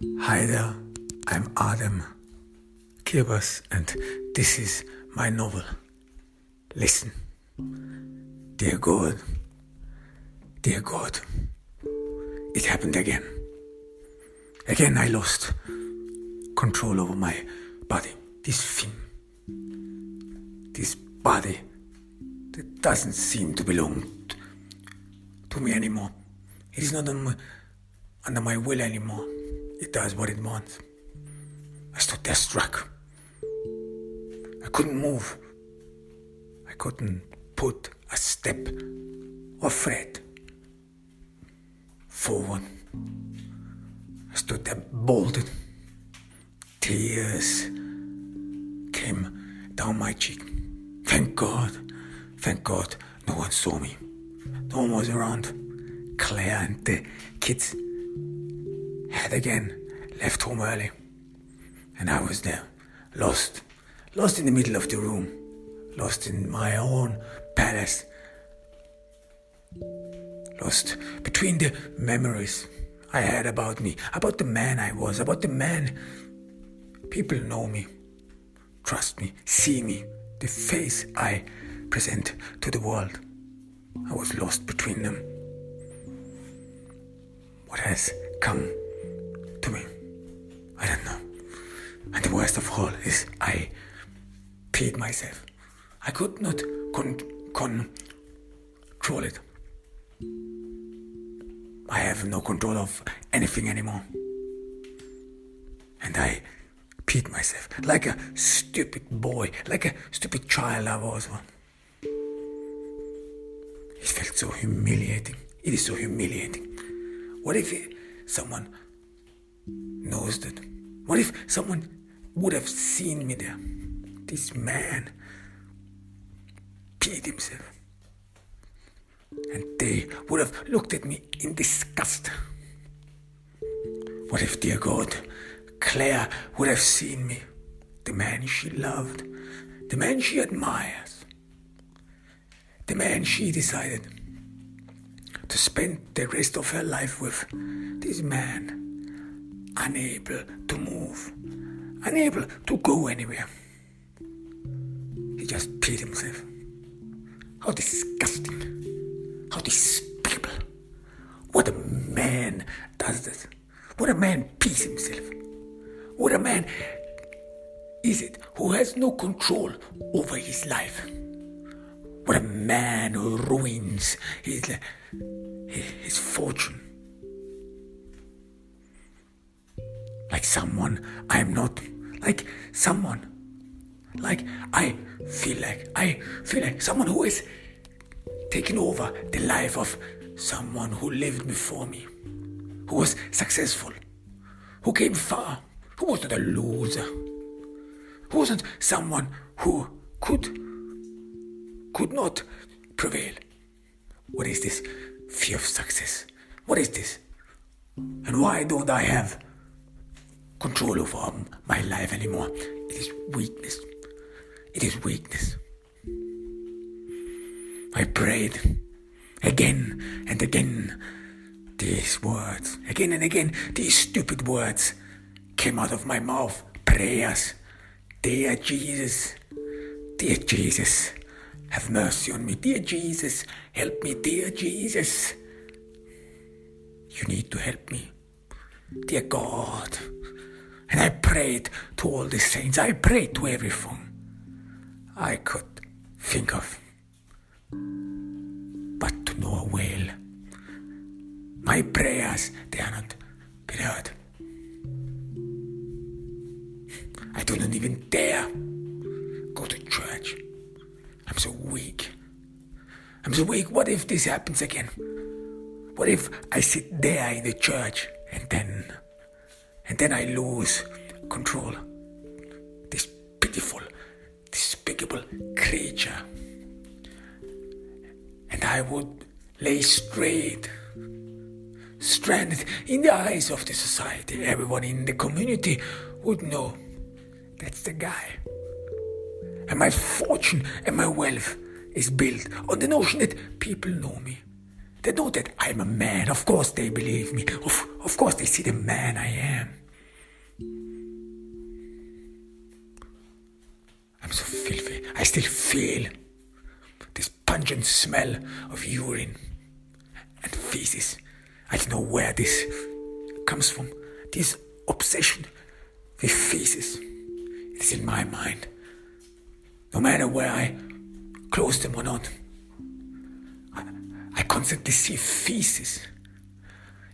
Hi there, I'm Adam Kirbas, and this is my novel. Listen, dear God, it happened again. Again I lost control over my body, this thing, this body that doesn't seem to belong to me anymore. It is not under my will anymore. It does what it wants. I stood there struck. I couldn't move. I couldn't put a step or thread forward. I stood there bolted. Tears came down my cheek. Thank God, no one saw me. No one was around. Claire and the kids had again left home early. And I was there, lost in the middle of the room, lost in my own palace, lost between the memories I had about me, about the man I was, about the man. People know me, trust me, see me, the face I present to the world. I was lost between them. What has come to me? I don't know. And the worst of all is I peed myself. I could not control it. I have no control of anything anymore. And I peed myself like a stupid boy, like a stupid child I was one. It felt so humiliating. It is so humiliating. What if someone knows that? What if someone would have seen me there? This man peed himself. And they would have looked at me in disgust. What if, dear God, Claire would have seen me, the man she loved, the man she admires, the man she decided to spend the rest of her life with, this man, unable to move, unable to go anywhere. He just peed himself. How disgusting, how despicable. What a man does that. What a man pees himself. What a man is it who has no control over his life. What a man who ruins his fortune. Like someone I'm not. Like someone. Like I feel like someone who has taken over the life of someone who lived before me. Who was successful. Who came far. Who was not a loser. Who wasn't someone who could not prevail. What is this fear of success? What is this? And why don't I have control over my life anymore? It is weakness. It is weakness. I prayed again and again. These words, again and again, these stupid words came out of my mouth. Prayers. Dear Jesus, have mercy on me. Dear Jesus, help me. Dear Jesus, you need to help me. Dear God. And I prayed to all the saints. I prayed to everyone I could think of. But to no avail. My prayers, they are not been heard. I do not even dare go to church. I'm so weak. What if this happens again? What if I sit there in the church and then I lose control? This pitiful, despicable creature. And I would lay stranded in the eyes of the society. Everyone in the community would know that's the guy. And my fortune and my wealth is built on the notion that people know me. They know that I'm a man. Of course they believe me. Of course they see the man I am. was so filthy. I still feel this pungent smell of urine and feces. I don't know where this comes from. This obsession with feces. It is in my mind. No matter where I close them or not, I constantly see feces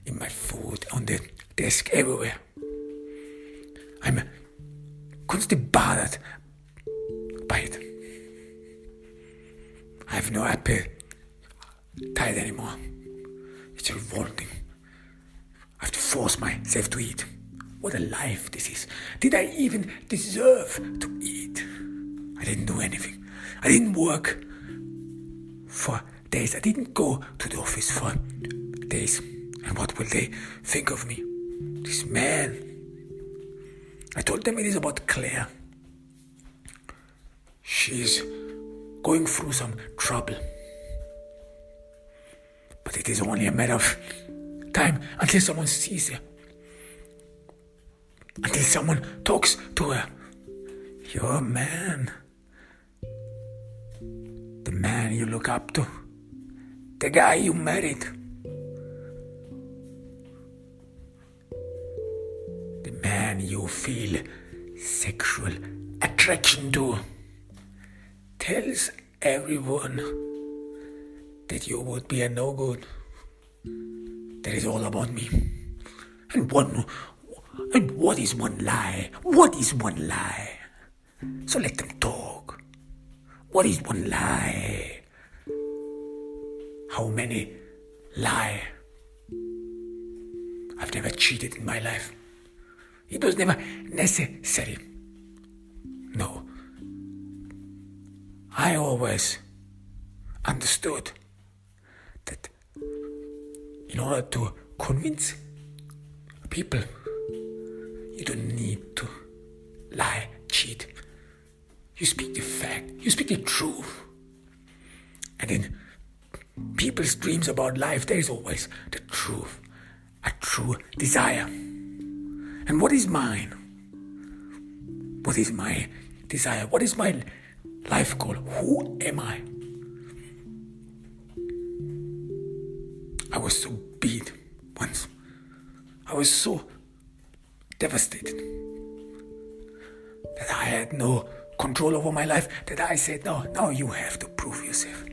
in my food, on the desk, everywhere. I'm constantly bothered by it. I have no appetite anymore. It's revolting. I have to force myself to eat. What a life this is. Did I even deserve to eat? I didn't do anything. I didn't work for days. I didn't go to the office for days. And what will they think of me? This man. I told them it is about Claire. She's going through some trouble. But it is only a matter of time until someone sees her. Until someone talks to her. You're a man. The man you look up to. The guy you married. The man you feel sexual attraction to. Tells everyone that you would be a no good. That is all about me. And what is one lie? What is one lie? So let them talk. What is one lie? How many lie? I've never cheated in my life. It was never necessary. No. I always understood that in order to convince people, you don't need to lie, cheat. You speak the fact, you speak the truth. And in people's dreams about life, there is always the truth, a true desire. And what is mine? What is my desire? What is my life goal? Who am I? I was so beat once. I was so devastated that I had no control over my life, that I said, no, now you have to prove yourself.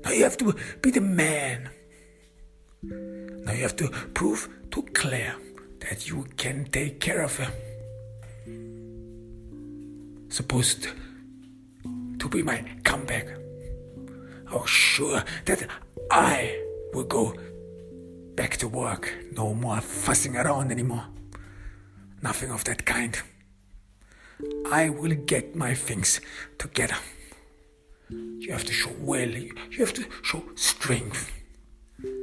Now you have to be the man. Now you have to prove to Claire that you can take care of her. Supposed to be my comeback. I was sure that I would go back to work. No more fussing around anymore. Nothing of that kind. I will get my things together. You have to show will. You have to show strength.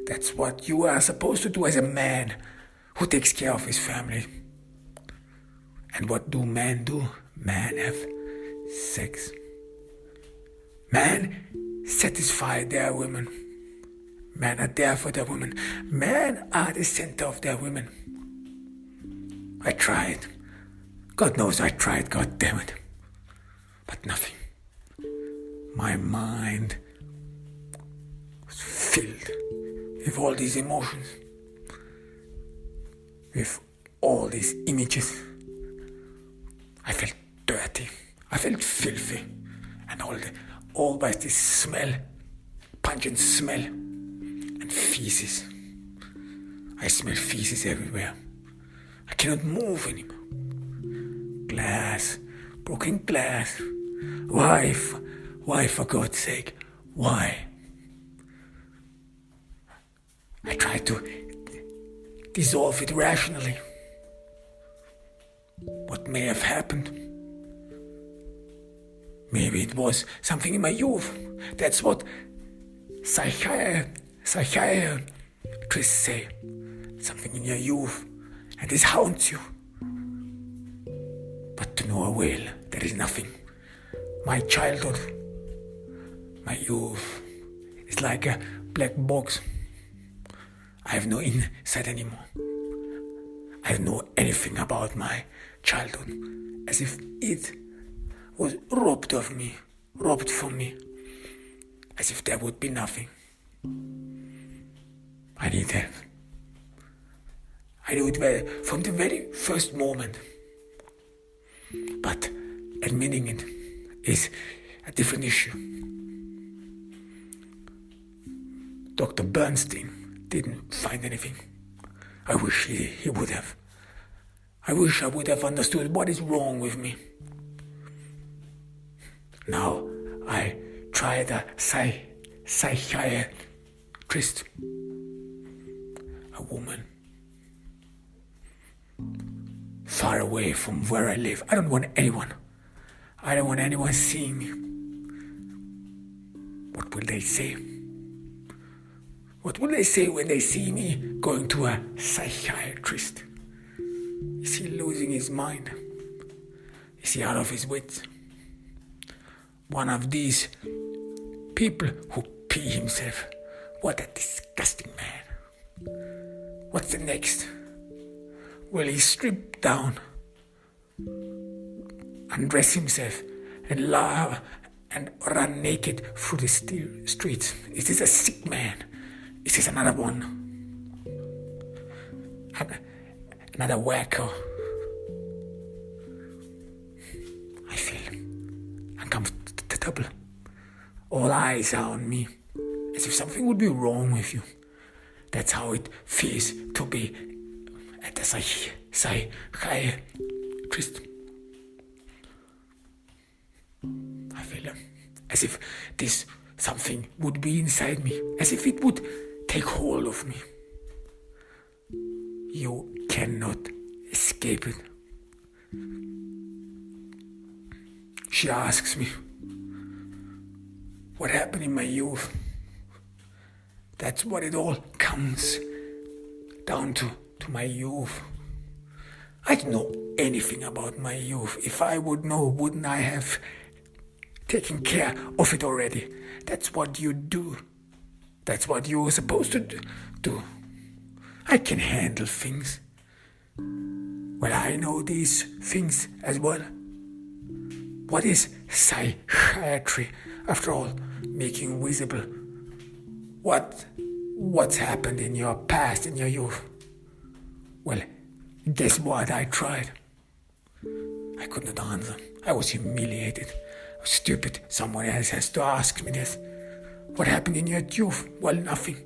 That's what you are supposed to do as a man who takes care of his family. And what do men do? Men have sex. Men satisfy their women. Men are there for their women. Men are the center of their women. I tried. God knows I tried, God damn it. But nothing. My mind was filled with all these emotions. With all these images. I felt dirty. I felt filthy. And all by this smell, pungent smell, and feces. I smell feces everywhere. I cannot move anymore. Glass, broken glass. Why for God's sake? Why? I tried to dissolve it rationally. What may have happened? Maybe it was something in my youth. That's what psychiatrists say. Something in your youth, and this haunts you. But to no avail. There is nothing. My childhood, my youth, is like a black box. I have no insight anymore. I don't know anything about my childhood, as if it was robbed of me, robbed from me, as if there would be nothing. I need help. I knew it from the very first moment. But admitting it is a different issue. Dr. Bernstein didn't find anything. I wish he would have. I wish I would have understood what is wrong with me. Now I tried a psychiatrist, a woman, far away from where I live. I don't want anyone seeing me. What will they say? What will they say when they see me going to a psychiatrist? Is he losing his mind? Is he out of his wits? One of these people who pee himself. What a disgusting man. What's the next? Will he strip down, undress himself, and lie and run naked through the streets? Is this a sick man? Is this another one? Another wacko? I feel uncomfortable. All eyes are on me, as if something would be wrong with you. That's how it feels to be at a psychiatrist. I feel as if this something would be inside me, as if it would take hold of me. You cannot escape it. She asks me, what happened in my youth? That's what it all comes down to my youth. I don't know anything about my youth. If I would know, wouldn't I have taken care of it already? That's what you do. That's what you're supposed to do. I can handle things. Well, I know these things as well. What is psychiatry, after all, making visible what's happened in your past, in your youth? Well, guess what? I tried. I could not answer. I was humiliated. I was stupid. Someone else has to ask me this. What happened in your youth? Well, nothing.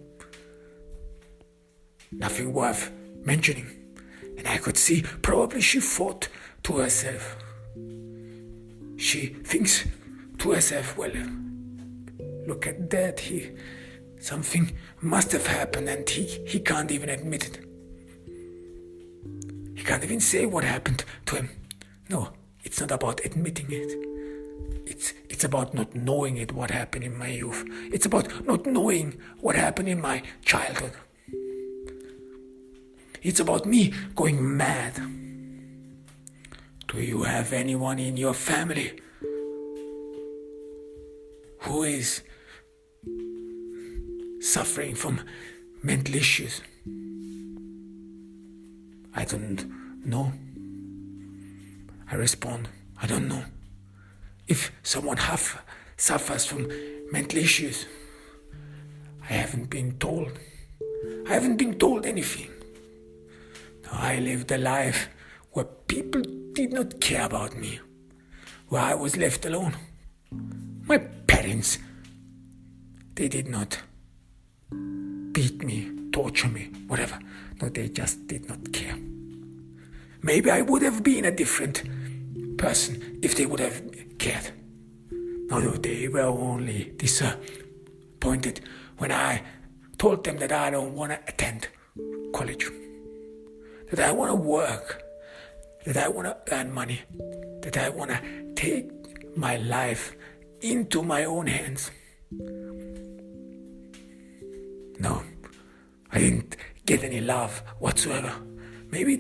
Nothing worth mentioning. And I could see probably she thought to herself. She thinks to herself, well, look at that. Something must have happened and he can't even admit it. He can't even say what happened to him. No, it's not about admitting it. It's about not knowing it, what happened in my youth. It's about not knowing what happened in my childhood. It's about me going mad. Do you have anyone in your family who is suffering from mental issues? I don't know. I respond, I don't know. If someone suffers from mental issues, I haven't been told. I haven't been told anything. I lived a life where people did not care about me, where I was left alone. My parents, they did not beat me, torture me, whatever. No, they just did not care. Maybe I would have been a different person if they would have cared. No, they were only disappointed when I told them that I don't want to attend college, that I want to work, that I want to earn money, that I want to take my life into my own hands. No, I didn't get any love whatsoever. Maybe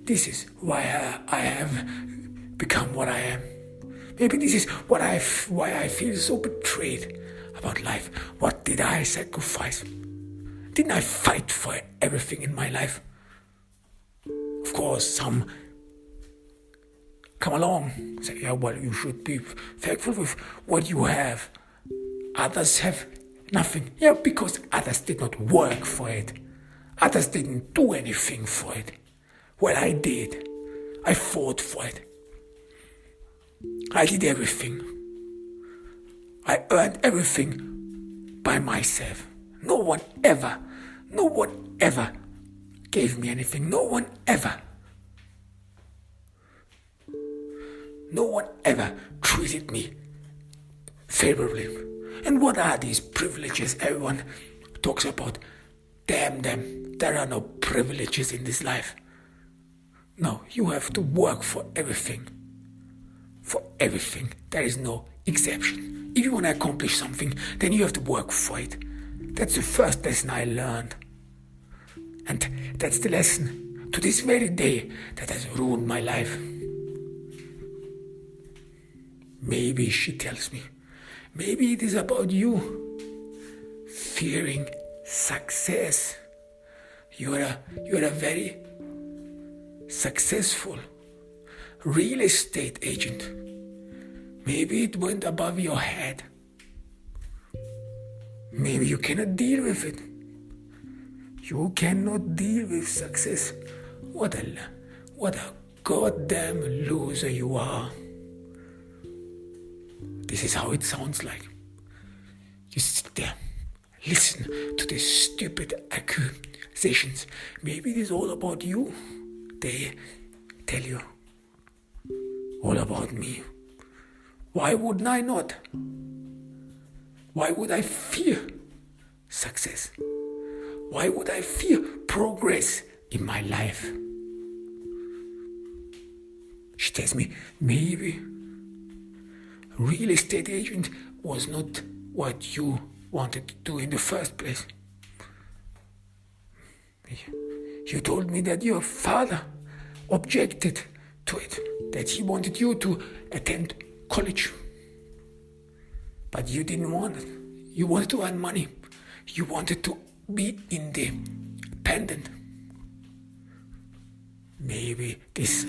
this is why I have become what I am. Maybe this is why I feel so betrayed about life. What did I sacrifice? Didn't I fight for everything in my life? Of course, some come along. Say, yeah, well, you should be thankful with what you have. Others have nothing. Yeah, because others did not work for it. Others didn't do anything for it. Well, I did. I fought for it. I did everything. I earned everything by myself. No one ever gave me anything. No one ever treated me favorably. And what are these privileges everyone talks about? Damn them. There are no privileges in this life. No, you have to work for everything. For everything. There is no exception. If you want to accomplish something, then you have to work for it. That's the first lesson I learned. And that's the lesson to this very day that has ruined my life. Maybe, she tells me, maybe it is about you. Fearing success. You are a very successful real estate agent. Maybe it went above your head. Maybe you cannot deal with it. You cannot deal with success. What a goddamn loser you are. This is how it sounds like. You sit there, listen to these stupid accusations. Maybe it is all about you. They tell you all about me. Why wouldn't I not? Why would I fear success? Why would I fear progress in my life? She tells me, maybe real estate agent was not what you wanted to do in the first place. You told me that your father objected to it, that he wanted you to attend college. But you didn't want it. You wanted to earn money. You wanted to be independent. Maybe this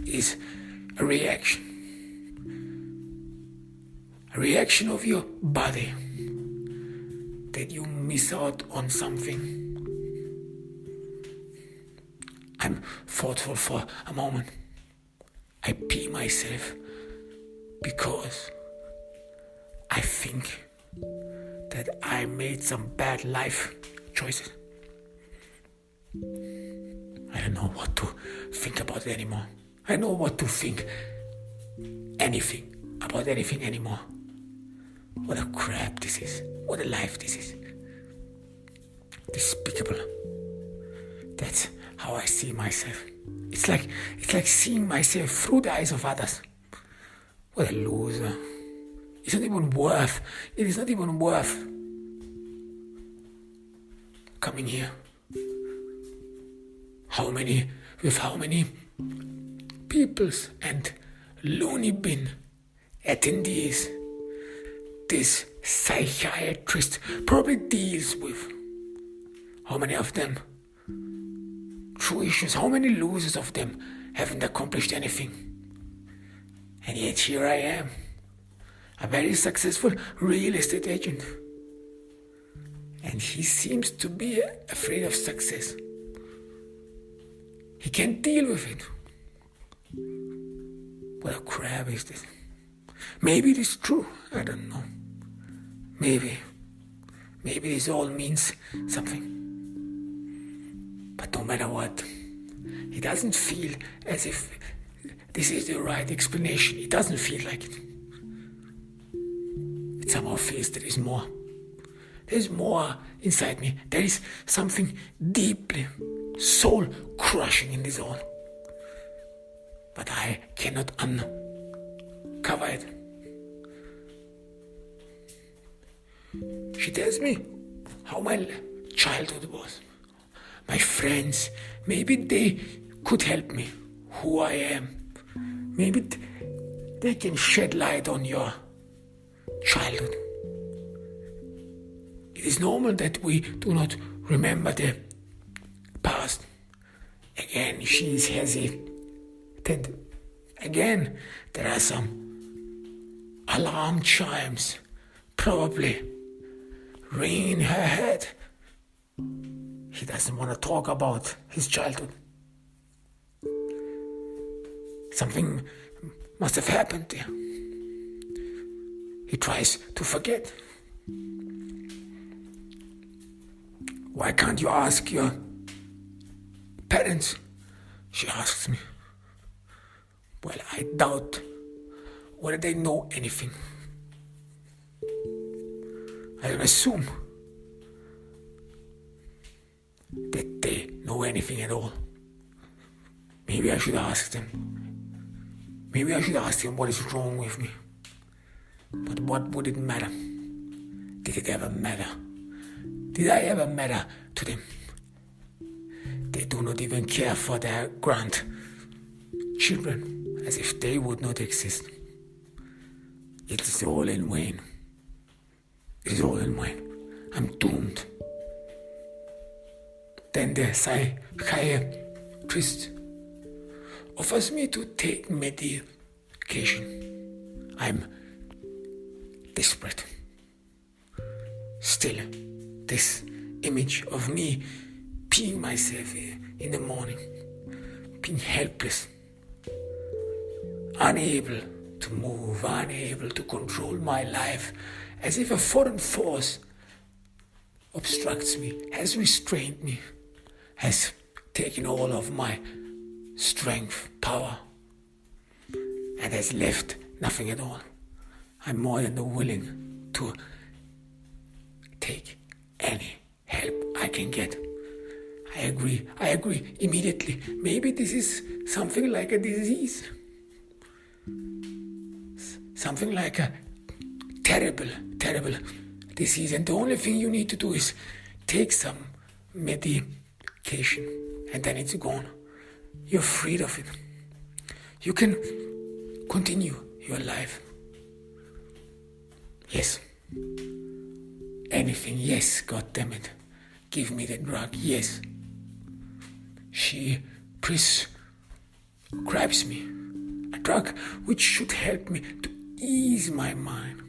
is a reaction. A reaction of your body that you miss out on something. I'm thoughtful for a moment. I pee myself because I think that I made some bad life choices. I don't know what to think about it anymore. I don't know what to think about anything anymore. What a crap this is. What a life this is. Despicable. That's how I see myself. It's like seeing myself through the eyes of others. What a loser. It is not even worth coming here. How many peoples and loony bin attendees this psychiatrist probably deals with? How many of them? True issues. How many losers of them haven't accomplished anything? And yet here I am, a very successful real estate agent. And he seems to be afraid of success. He can't deal with it. What a crap is this? Maybe it is true. I don't know. Maybe this all means something. But no matter what, it doesn't feel as if this is the right explanation. It doesn't feel like it. It somehow feels there is more. There's more inside me. There is something deeply soul-crushing in this all. But I cannot uncover it. She tells me how my childhood was. My friends, maybe they could help me, who I am. Maybe they can shed light on your childhood. It is normal that we do not remember the past. Again, she is hesitant. Again, there are some alarm chimes probably ringing in her head. He doesn't want to talk about his childhood. Something must have happened there. He tries to forget. Why can't you ask your parents? She asks me. Well, I doubt whether they know anything. I assume that they know anything at all. Maybe I should ask them. Maybe I should ask them what is wrong with me. But what would it matter? Did it ever matter? Did I ever matter to them? They do not even care for their grandchildren, as if they would not exist. It is all in vain. It is all in vain. I'm doomed. Then the psychiatrist offers me to take medication. I'm desperate. Still, this image of me peeing myself in the morning, being helpless, unable to move, unable to control my life, as if a foreign force obstructs me, has restrained me, has taken all of my strength, power, and has left nothing at all. I'm more than willing to take any help I can get. I agree immediately. Maybe this is something like a disease. Something like a terrible disease. And the only thing you need to do is take some medication and then it's gone. You're freed of it. You can continue your life. Yes. Anything, yes, God damn it. Give me the drug, yes. She prescribes me a drug which should help me to ease my mind.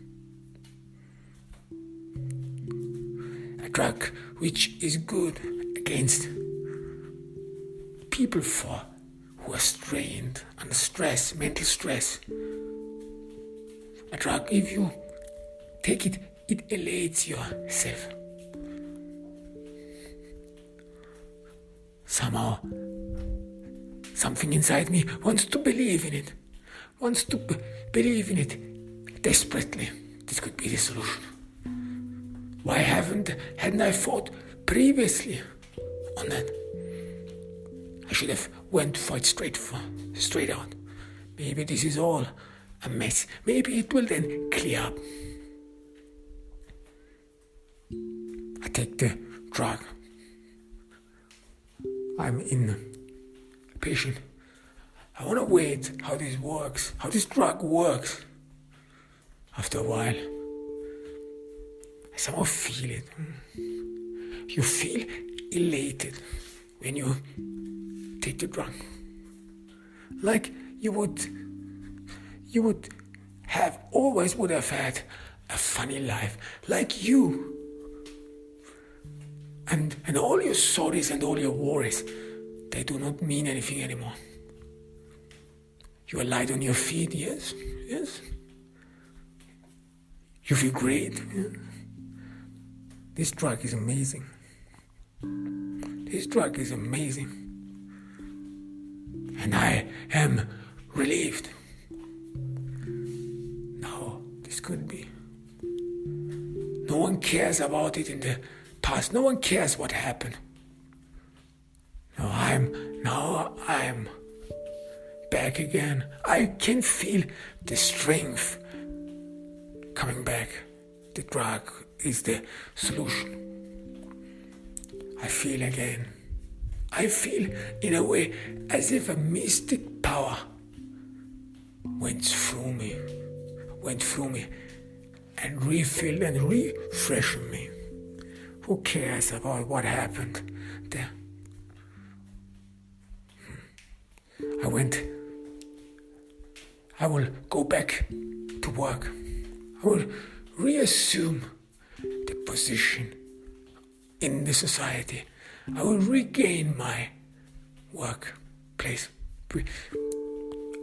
A drug which is good against people who are strained under stress, mental stress. A drug, if you take it, it elates yourself. Somehow, something inside me wants to believe in it. Wants to believe in it desperately. This could be the solution. Why hadn't I thought previously on that? I should have went for it straight out. Maybe this is all a mess. Maybe it will then clear up. I take the drug. I'm in a patient. I want to wait how this works, how this drug works. After a while, I somehow feel it. You feel elated when you take the drug. Like you would have had a funny life. Like you. And all your sorries and all your worries, they do not mean anything anymore. You are light on your feet, yes. You feel great. Yeah. This drug is amazing. And I am relieved. Now, this could be. No one cares about it in the past. No one cares what happened. Now I'm back again. I can feel the strength coming back. The drug is the solution. I feel again. I feel in a way as if a mystic power went through me and refilled and refreshed me. Who cares about what happened there? I went I will go back to work. I will reassume the position in the society. I will regain my workplace.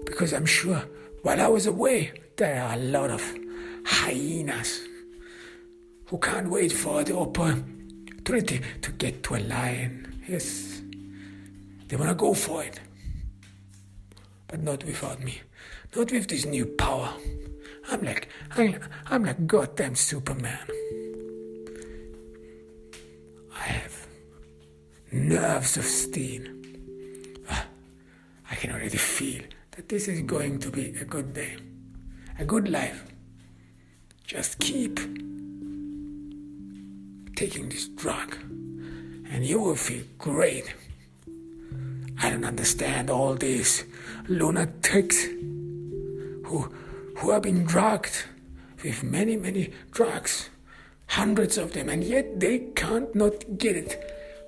Because I'm sure while I was away, there are a lot of hyenas who can't wait for the opportunity to get to a lion. Yes, they want to go for it. But not without me. Not with this new power. I'm like goddamn Superman. I have nerves of steel. I can already feel that this is going to be a good day. A good life. Just keep taking this drug and you will feel great. I don't understand all these lunatics who have been drugged with many drugs, hundreds of them, and yet they can't not get it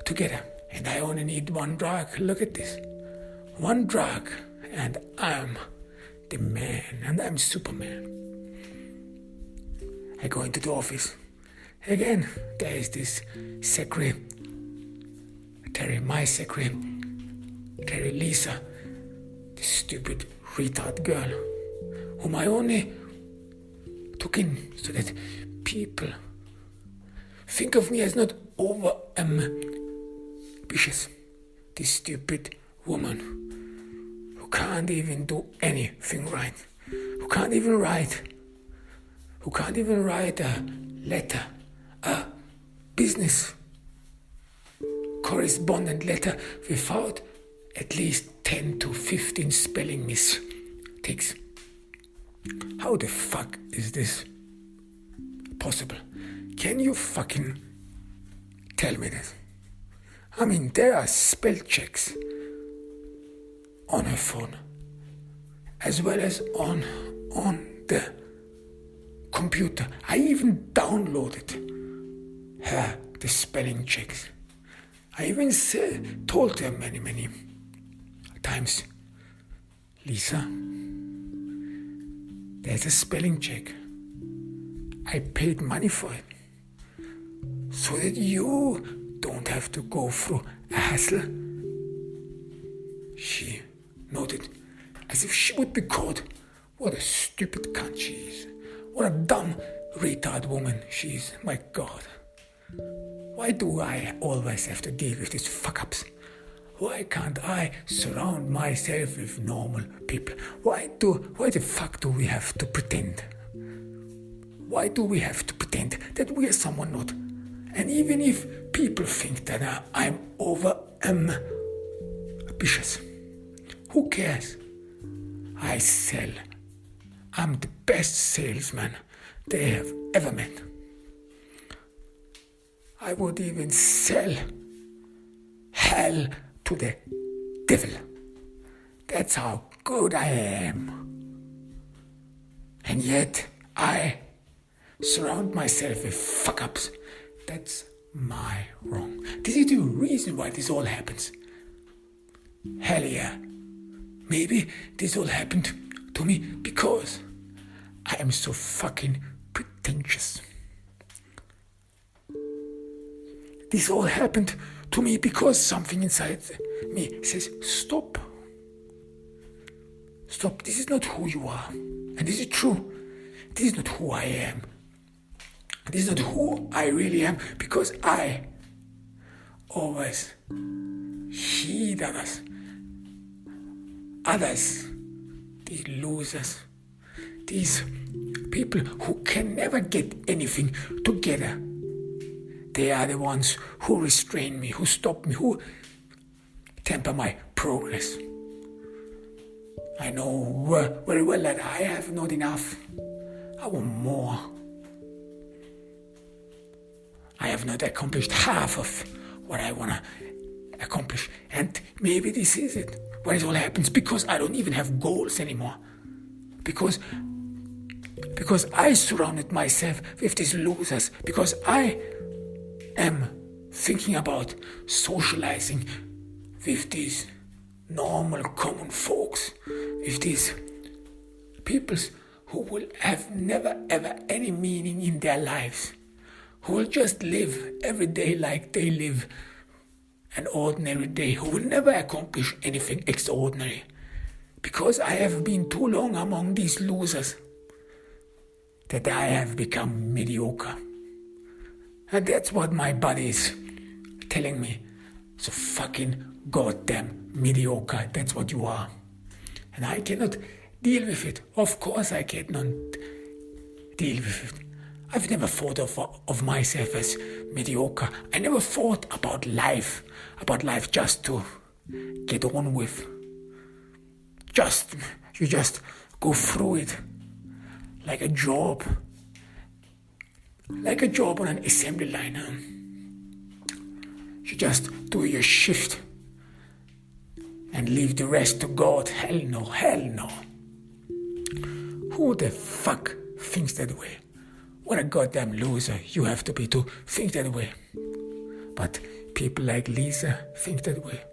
together. And I only need one drug. Look at this. One drug, and I'm the man, and I'm Superman. I go into the office. Again, there is this my secretary Lisa, this stupid retard girl, whom I only took in so that people think of me as not over ambitious. This stupid woman who can't even do anything right, who can't even write a letter, a business correspondent letter without at least 10 to 15 spelling mistakes. How the fuck is this possible? Can you fucking tell me this? I mean, there are spell checks on her phone as well as on the computer. I even downloaded the spelling checks. I even told her many times, Lisa, there's a spelling check. I paid money for it so that you don't have to go through a hassle. She noted as if she would be caught. What a stupid cunt she is. What a dumb retard woman she is. My God. Why do I always have to deal with these fuck-ups? Why can't I surround myself with normal people? Why the fuck do we have to pretend? Why do we have to pretend that we are someone not? And even if people think that I'm over ambitious, who cares? I sell. I'm the best salesman they have ever met. I would even sell hell to the devil. That's how good I am. And yet I surround myself with fuck-ups. That's my wrong. This is the reason why this all happens. Hell yeah. Maybe this all happened to me because I am so fucking pretentious. This all happened to me because something inside me says, stop. Stop, this is not who you are. And this is true. This is not who I am. This is not who I really am, because I always heed others. Others, these losers, these people who can never get anything together. They are the ones who restrain me, who stop me, who temper my progress. I know very well that I have not enough. I want more. I have not accomplished half of what I want to accomplish. And maybe this is it. When it all happens, because I don't even have goals anymore. Because I surrounded myself with these losers. Because I am thinking about socializing with these normal common folks, with these People who will have never ever any meaning in their lives, who will just live every day like they live an ordinary day, who will never accomplish anything extraordinary. Because I have been too long among these losers that I have become mediocre. And that's what my body is telling me. So fucking goddamn mediocre, that's what you are. And I cannot deal with it. Of course I cannot deal with it. I've never thought of myself as mediocre. I never thought about life just to get on with. You just go through it like a job on an assembly line. You just do your shift and leave the rest to God. Hell no. Who the fuck thinks that way? What a goddamn loser you have to be to think that way. But people like Lisa think that way.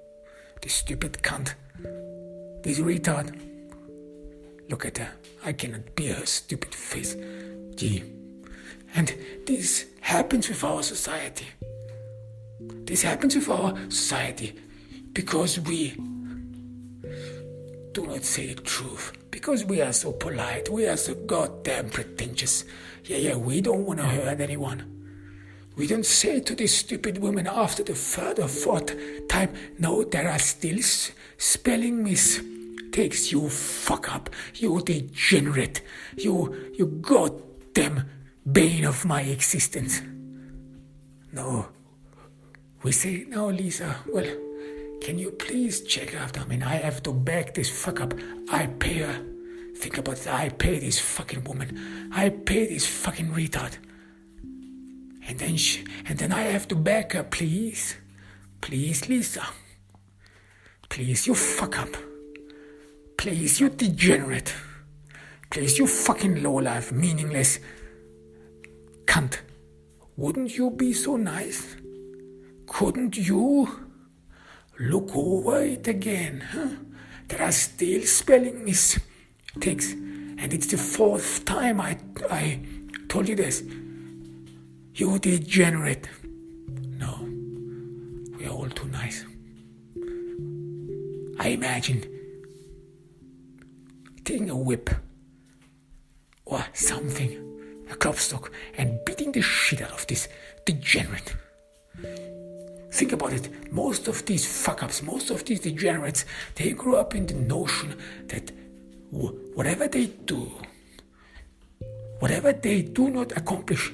This stupid cunt. This retard. Look at her. I cannot bear her stupid face. Gee. And this happens with our society. This happens with our society because we do not say the truth. Because we are so polite. We are so goddamn pretentious. Yeah, we don't want to hurt anyone. We don't say to these stupid women after the third or fourth time, no, there are still spelling mistakes. You fuck up. You degenerate. You goddamn bane of my existence. No. We say, no, Lisa, well, can you please check after me? I have to back this fuck up. I pay her. Think about it. I pay this fucking woman. I pay this fucking retard. And then I have to back her, please. Please, Lisa. Please, you fuck up. Please, you degenerate. Please, you fucking lowlife, meaningless cunt. Wouldn't you be so nice? Couldn't you look over it again? Huh? There are still spelling mistakes. And it's the fourth time I told you this. You degenerate. No, we are all too nice. I imagine taking a whip or something, a klopstock, and beating the shit out of this degenerate. Think about it. Most of these fuck-ups, most of these degenerates, they grew up in the notion that whatever they do not accomplish,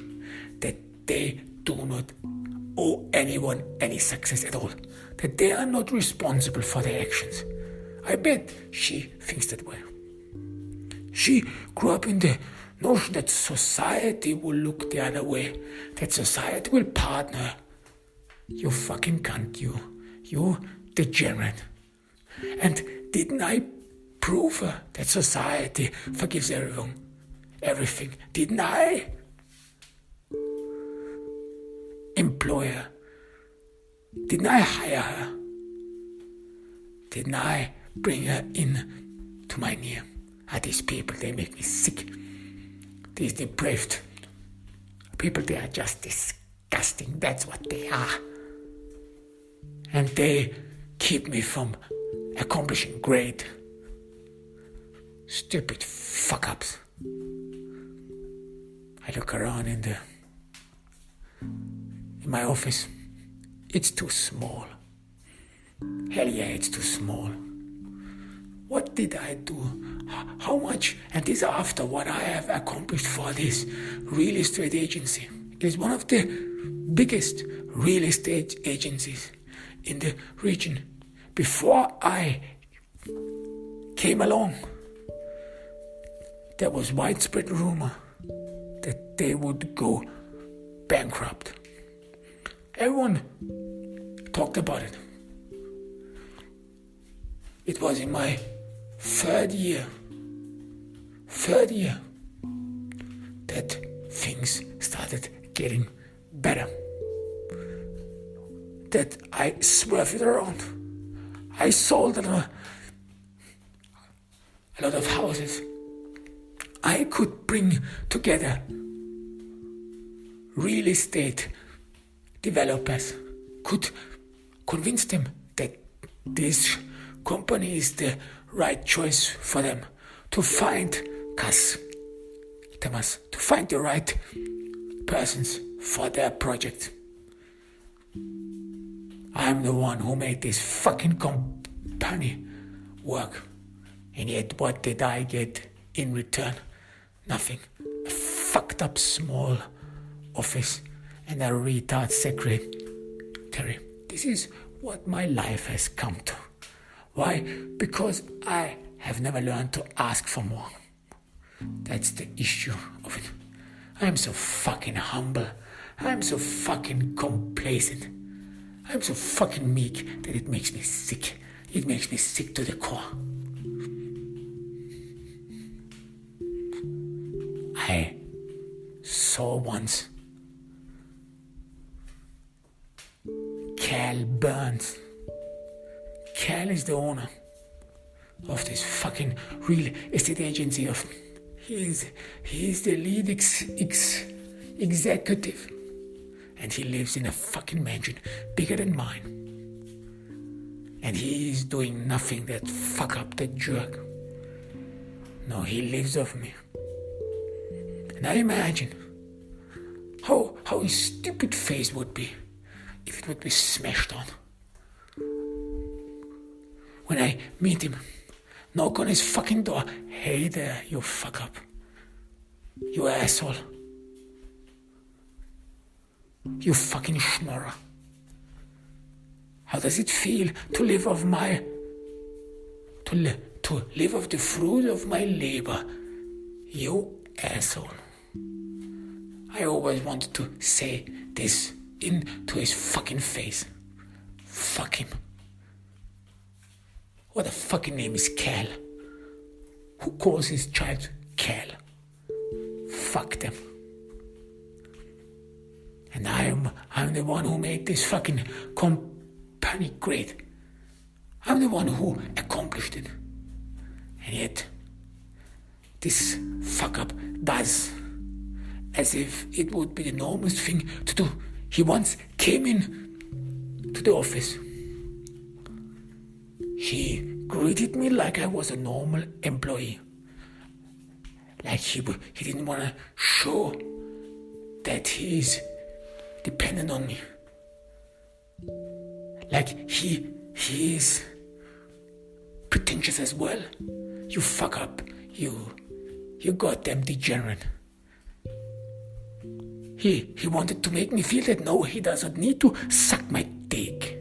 that they do not owe anyone any success at all, that they are not responsible for their actions. I bet she thinks that way. She grew up in the notion that society will look the other way, that society will partner. You fucking cunt, you degenerate. And didn't I prove her that society forgives everything? Didn't I employ her? Didn't I hire her? Didn't I bring her in to my near? These people, they make me sick. These depraved people, they are just disgusting. That's what they are. And they keep me from accomplishing great, stupid fuck-ups. I look around in my office. It's too small. Hell yeah, it's too small. What did I do? How much? And this after what I have accomplished for this real estate agency. It is one of the biggest real estate agencies in the region. Before I came along, there was widespread rumor that they would go bankrupt. Everyone talked about it. It was in my third year that things started getting better. That I swerved it around. I sold a lot of houses. I could bring together real estate developers, could convince them that this company is the right choice for them to find customers, to find the right persons for their project. I'm the one who made this fucking company work. And yet what did I get in return? Nothing. A fucked up small office and a retard secretary. This is what my life has come to. Why? Because I have never learned to ask for more. That's the issue of it. I'm so fucking humble. I'm so fucking complacent. I'm so fucking meek that it makes me sick. It makes me sick to the core. I saw once Cal Burns. Cal is the owner of this fucking real estate agency. He's the lead executive. And he lives in a fucking mansion bigger than mine. And he is doing nothing that fuck up that jerk. No, he lives off me. And I imagine how his stupid face would be if it would be smashed on. When I meet him, knock on his fucking door. Hey there, you fuck up. You asshole. You fucking schnorrer. How does it feel to live off to live off the fruit of my labor? You asshole. I always wanted to say this into his fucking face. Fuck him. What the fucking name is Cal? Who calls his child Cal? Fuck them. And I'm the one who made this fucking company great. I'm the one who accomplished it. And yet, this fuck up does as if it would be the normalest thing to do. He once came in to the office. He greeted me like I was a normal employee. Like he didn't want to show that he is dependent on me. Like he is pretentious as well. You fuck up. You goddamn degenerate. He wanted to make me feel that no, he doesn't need to suck my dick.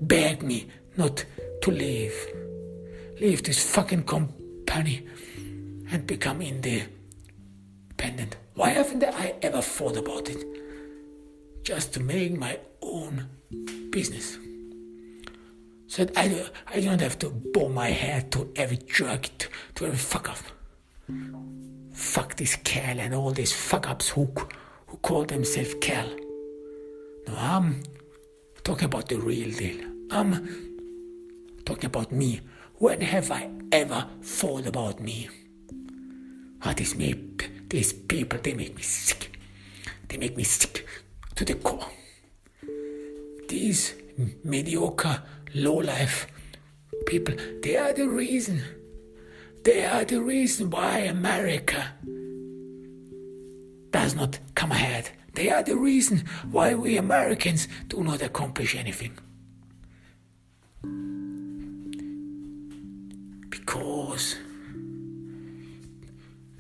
Beg me not to leave this fucking company and become independent. Why haven't I ever thought about it? Just to make my own business. So that I don't have to bow my head to every jerk, to every fuck up. Fuck this Cal and all these fuck ups who call themselves Cal. No, I'm talking about the real deal. I'm talking about me. When have I ever thought about me? These people, they make me sick. They make me sick to the core. These mediocre, low-life people, they are the reason. They are the reason why America does not come ahead. They are the reason why we Americans do not accomplish anything.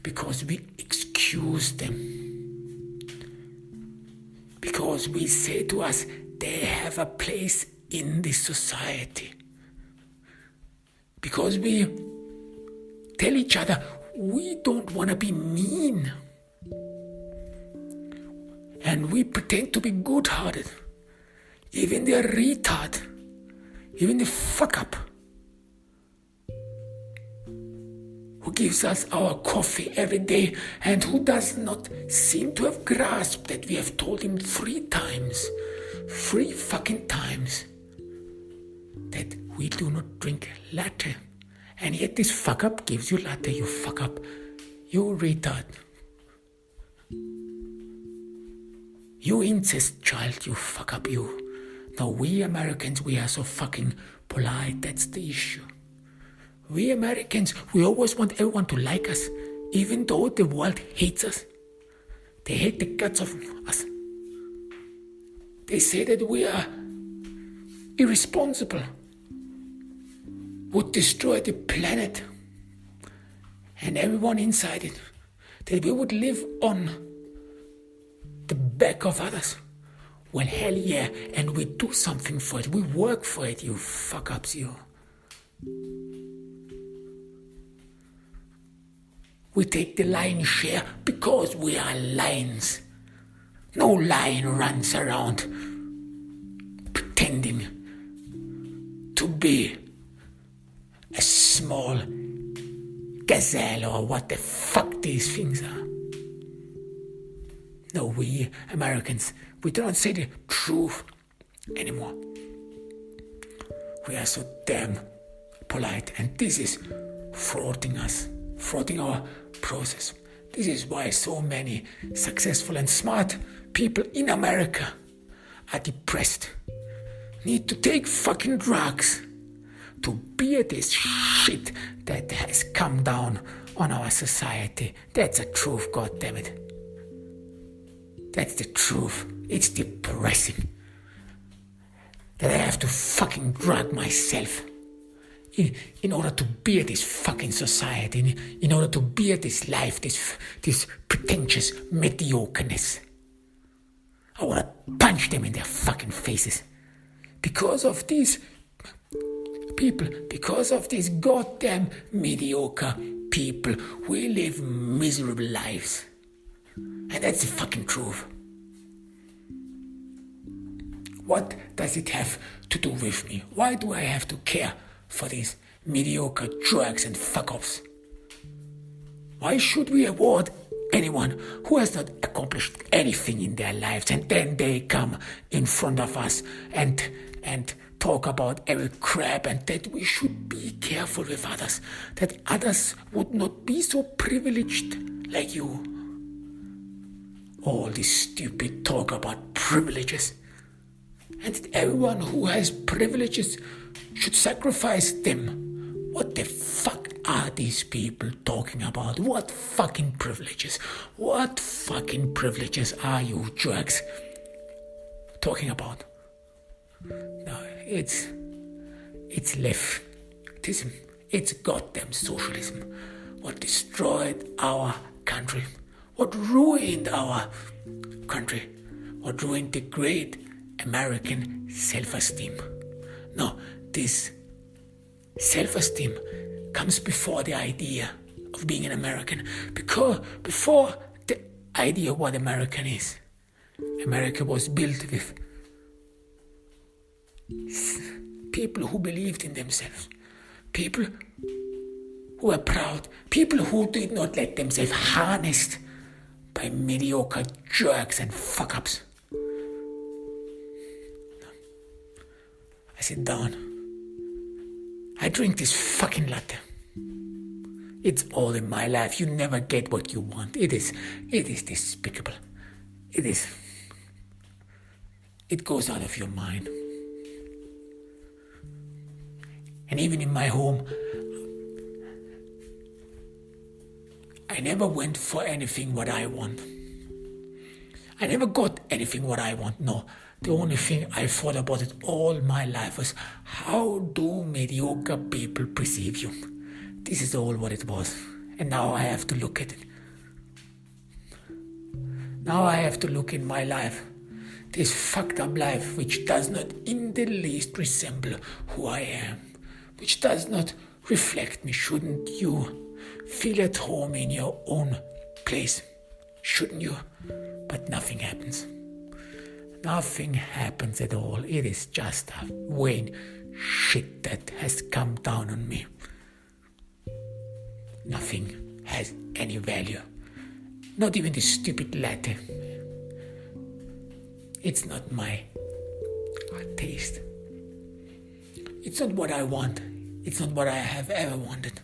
Because we excuse them. Because we say to us, they have a place in this society. Because we tell each other, we don't want to be mean. And we pretend to be good-hearted. Even the retard, even the fuck-up, who gives us our coffee every day and who does not seem to have grasped that we have told him 3 fucking times, that we do not drink latte. And yet this fuck up gives you latte, you fuck up. You retard. You incest child, you fuck up, you. No, we Americans, we are so fucking polite, that's the issue. We Americans, we always want everyone to like us, even though the world hates us. They hate the guts of us. They say that we are irresponsible, would destroy the planet and everyone inside it, that we would live on the back of others. Well, hell yeah, and we do something for it. We work for it, you fuck-ups, you. We take the lion's share because we are lions. No lion runs around pretending to be a small gazelle or what the fuck these things are. No, we Americans, we do not say the truth anymore. We are so damn polite, and this is thwarting us, thwarting our process. This is why so many successful and smart people in America are depressed, need to take fucking drugs to bear this shit that has come down on our society. That's the truth, goddammit. That's the truth. It's depressing that I have to fucking drug myself in order to bear this fucking society, in order to bear this life, this pretentious mediocreness. I want to punch them in their fucking faces. Because of these people, because of these goddamn mediocre people, we live miserable lives. And that's the fucking truth. What does it have to do with me? Why do I have to care for these mediocre drugs and fuck-offs? Why should we award anyone who has not accomplished anything in their lives and then they come in front of us and talk about every crap, and that we should be careful with others, that others would not be so privileged like you? All this stupid talk about privileges, and that everyone who has privileges should sacrifice them. What the fuck are these people talking about? What fucking privileges? What fucking privileges are you jerks talking about? No, it's leftism. It's goddamn socialism. What destroyed our country. What ruined our country. What ruined the great American self-esteem. No, this self-esteem comes before the idea of being an American. Because before the idea of what American is. America was built with people who believed in themselves. People who were proud. People who did not let themselves harnessed by mediocre jerks and fuck-ups. I sit down. I drink this fucking latte. It's all in my life. You never get what you want. It is despicable. It is. It goes out of your mind. And even in my home, I never went for anything what I want. I never got anything what I want. No. The only thing I thought about it all my life was, how do mediocre people perceive you? This is all what it was. And now I have to look at it. Now I have to look in my life. This fucked up life which does not in the least resemble who I am. Which does not reflect me. Shouldn't you feel at home in your own place? Shouldn't you? But nothing happens. Nothing happens at all. It is just a vain shit that has come down on me. Nothing has any value. Not even this stupid latte. It's not my taste. It's not what I want. It's not what I have ever wanted.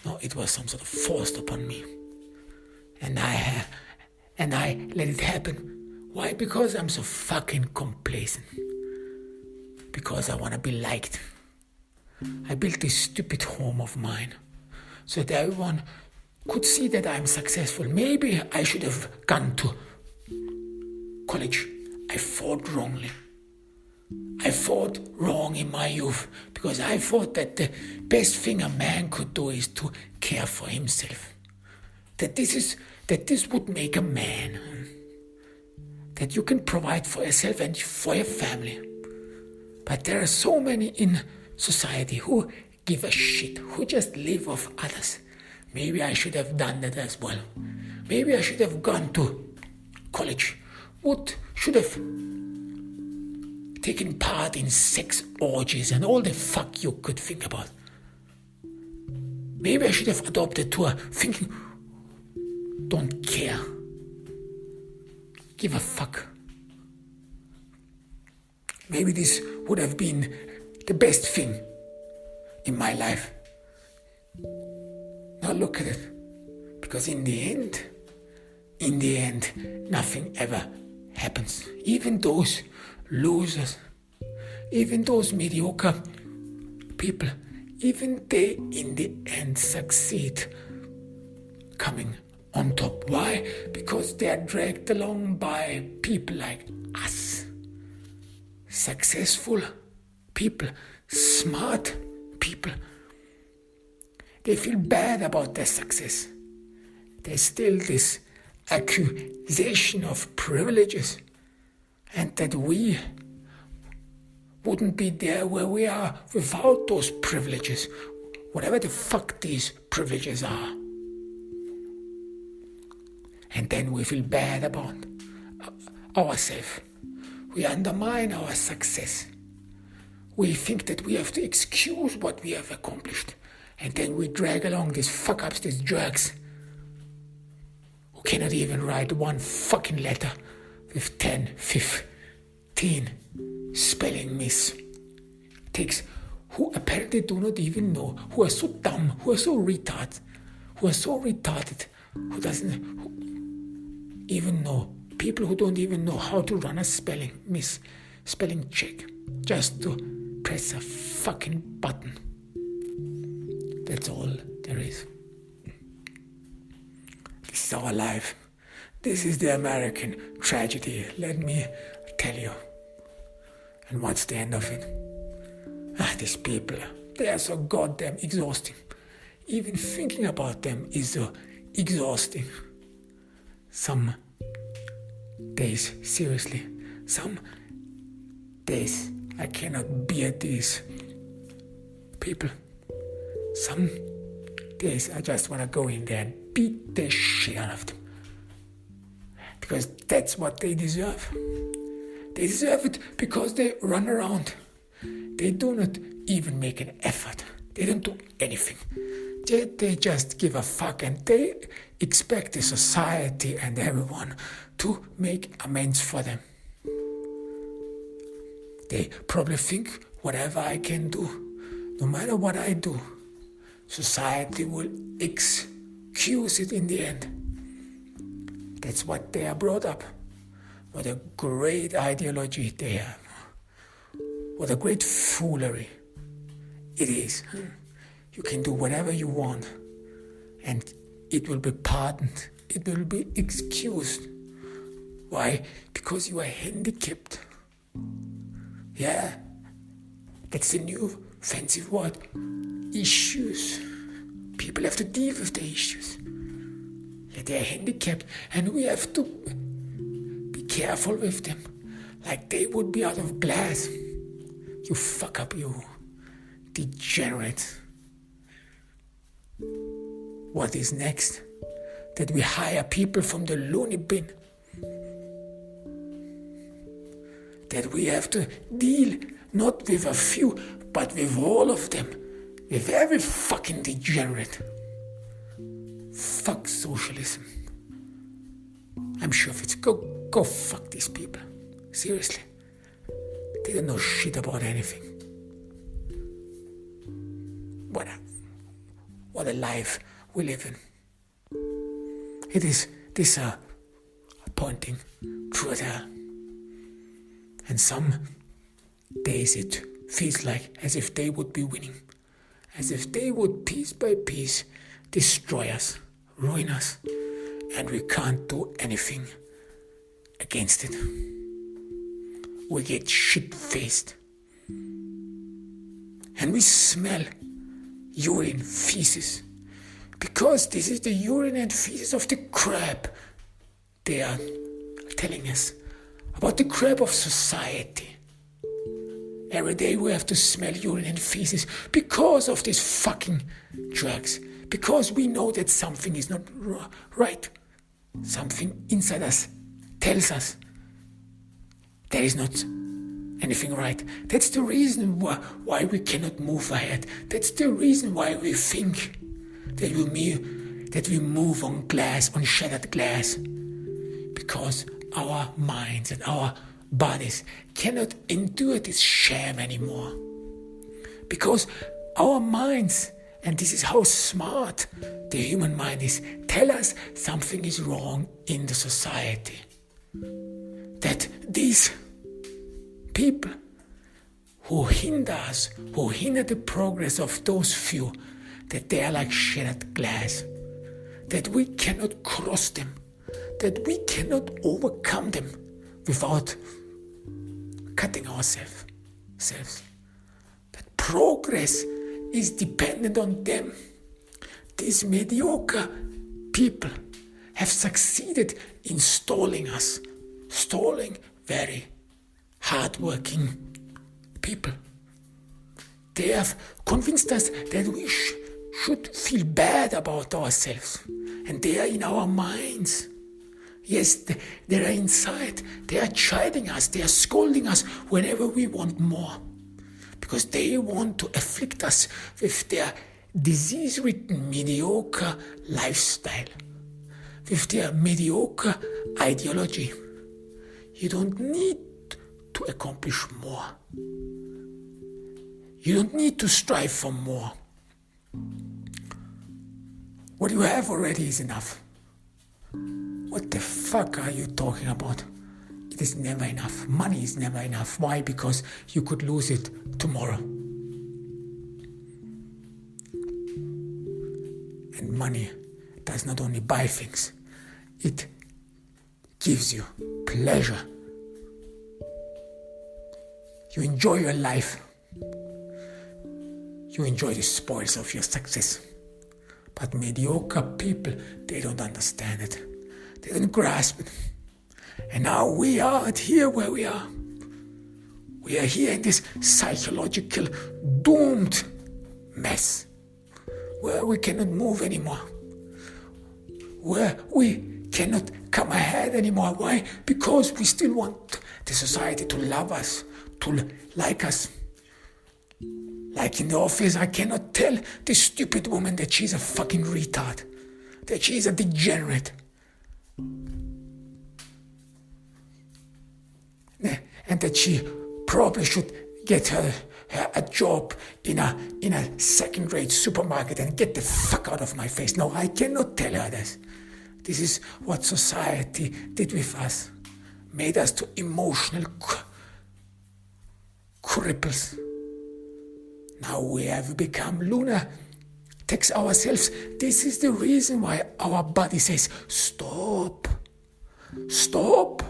No, it was some sort of forced upon me. And I let it happen. Why? Because I'm so fucking complacent. Because I want to be liked. I built this stupid home of mine so that everyone could see that I'm successful. Maybe I should have gone to college. I fought wrongly. I fought wrong in my youth because I thought that the best thing a man could do is to care for himself. That this would make a man. That you can provide for yourself and for your family. But there are so many in society who give a shit, who just live off others. Maybe I should have done that as well. Maybe I should have gone to college. Should have taken part in sex orgies and all the fuck you could think about. Maybe I should have adopted to a thinking, don't care. Give a fuck. Maybe this would have been the best thing in my life. Now look at it. Because in the end, nothing ever happens. Even those losers, even those mediocre people, even they in the end succeed coming on top. Why? Because they are dragged along by people like us. Successful people, smart people. They feel bad about their success. There's still this accusation of privileges and that we wouldn't be there where we are without those privileges, whatever the fuck these privileges are. And then we feel bad about ourselves. We undermine our success. We think that we have to excuse what we have accomplished. And then we drag along these fuck-ups, these jerks, who cannot even write one fucking letter with 10, 15 spelling mistakes, who apparently do not even know, who are so dumb, who are so retarded, who doesn't even know, people who don't even know how to run a spelling check, just to press a fucking button. That's all there is. This is our life. This is the American tragedy, let me tell you. And what's the end of it? These people, they are so goddamn exhausting. Even thinking about them is so exhausting. Some days, seriously, some days I cannot bear these people. Some days I just want to go in there and beat the shit out of them. Because that's what they deserve. They deserve it because they run around. They do not even make an effort. They don't do anything. They just give a fuck and they expect the society and everyone to make amends for them. They probably think whatever I can do, no matter what I do, society will excuse it in the end. That's what they are brought up. What a great ideology they have. What a great foolery it is. You can do whatever you want and it will be pardoned. It will be excused. Why? Because you are handicapped. Yeah, that's the new fancy word. Issues. People have to deal with the issues. Yeah, they are handicapped and we have to be careful with them. Like they would be out of glass. You fuck up, you degenerate. What is next? That we hire people from the loony bin. That we have to deal not with a few, but with all of them. With every fucking degenerate. Fuck socialism. I'm sure of it. Go fuck these people. Seriously. They don't know shit about anything. what a life we live in. It is disappointing, true hell. And some days it feels like as if they would be winning, as if they would piece by piece destroy us, ruin us, and we can't do anything against it. We get shit-faced, and we smell urine, feces, because this is the urine and feces of the crab. They are telling us about the crab of society. Every day we have to smell urine and feces because of these fucking drugs. Because we know that something is not right. Something inside us tells us there is not anything right. That's the reason why we cannot move ahead. That's the reason why we think that we move on glass, on shattered glass. Because our minds and our bodies cannot endure this sham anymore. Because our minds, and this is how smart the human mind is, tell us something is wrong in the society. That these people who hinder us, who hinder the progress of those few, that they are like shattered glass, that we cannot cross them, that we cannot overcome them without cutting ourselves. That progress is dependent on them. These mediocre people have succeeded in stalling us, stalling very hard-working people. They have convinced us that we should feel bad about ourselves, and they are in our minds. Yes, they are inside. They are chiding us. They are scolding us whenever we want more. Because they want to afflict us with their disease-ridden, mediocre lifestyle. With their mediocre ideology. You don't need to accomplish more. You don't need to strive for more. What you have already is enough. What the fuck are you talking about? It is never enough. Money is never enough. Why? Because you could lose it tomorrow. And money does not only buy things, it gives you pleasure. You enjoy your life. You enjoy the spoils of your success. But mediocre people, they don't understand it. They don't grasp it. And now we are here where we are. We are here in this psychological doomed mess where we cannot move anymore. Where we cannot come ahead anymore. Why? Because we still want the society to love us, to like us. Like in the office, I cannot tell this stupid woman that she's a fucking retard, that she's a degenerate. And that she probably should get her a job in a second-rate supermarket and get the fuck out of my face. No, I cannot tell her this. This is what society did with us. Made us to emotional cripples. Now we have become lunatics ourselves. This is the reason why our body says, stop. Stop.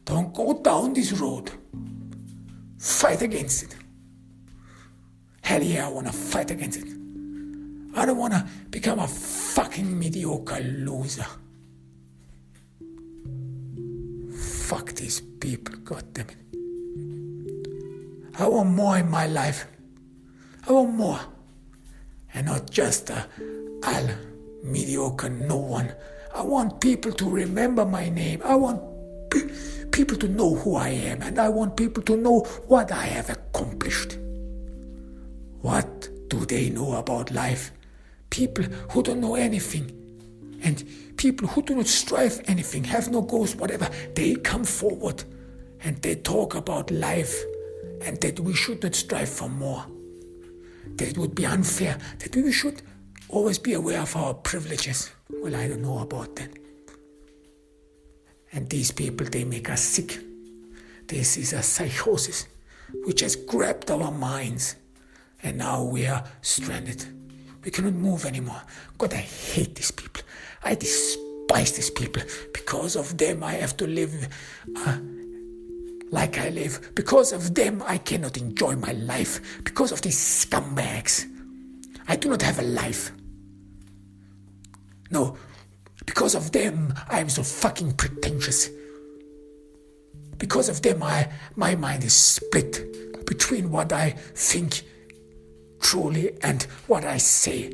Don't go down this road. Fight against it. Hell yeah, I want to fight against it. I don't want to become a fucking mediocre loser. Fuck these people, goddammit. I want more in my life. I want more. And not just a mediocre no one. I want people to remember my name. I want people to know who I am. And I want people to know what I have accomplished. What do they know about life? People who don't know anything. And people who do not strive anything, have no goals, whatever. They come forward and they talk about life. And that we should not strive for more. that it would be unfair, that we should always be aware of our privileges. Well, I don't know about that. And these people, they make us sick. This is a psychosis which has grabbed our minds. And now we are stranded. We cannot move anymore. God, I hate these people. I despise these people. Because of them, I have to live like I live. Because of them, I cannot enjoy my life. Because of these scumbags, I do not have a life. No, because of them, I am so fucking pretentious. Because of them, my mind is split between what I think truly and what I say.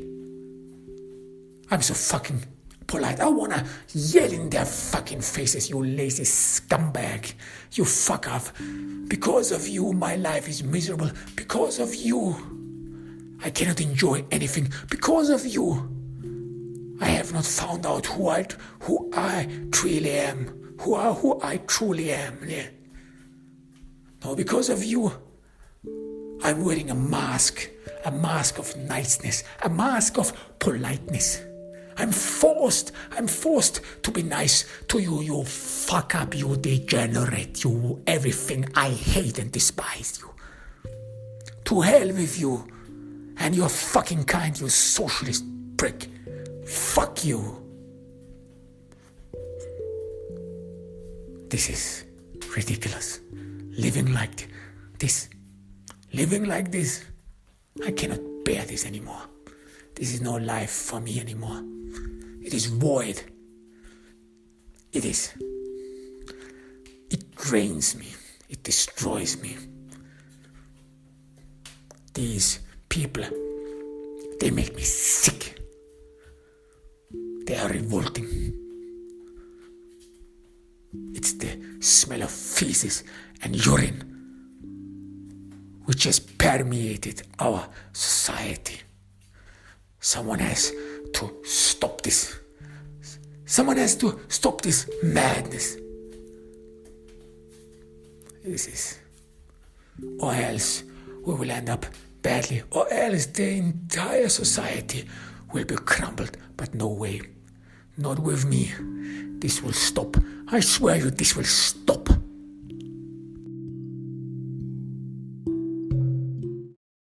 I'm so fucking polite. I wanna yell in their fucking faces, you lazy scumbag. You fuck off. Because of you, my life is miserable. Because of you, I cannot enjoy anything. Because of you, I have not found out who I truly am. Who I truly am. Yeah. No, because of you, I'm wearing a mask of niceness, a mask of politeness. I'm forced to be nice to you, you fuck up, you degenerate, you everything I hate and despise you. To hell with you and your fucking kind, you socialist prick. Fuck you. This is ridiculous. Living like this, I cannot bear this anymore. This is no life for me anymore. It is void. It is. It drains me. It destroys me. These people, they make me sick. They are revolting. It's the smell of feces and urine which has permeated our society. Someone has to stop this. Someone has to stop this madness. This is, or else we will end up badly, or else the entire society will be crumbled. But no way, not with me. This will stop. I swear you, this will stop.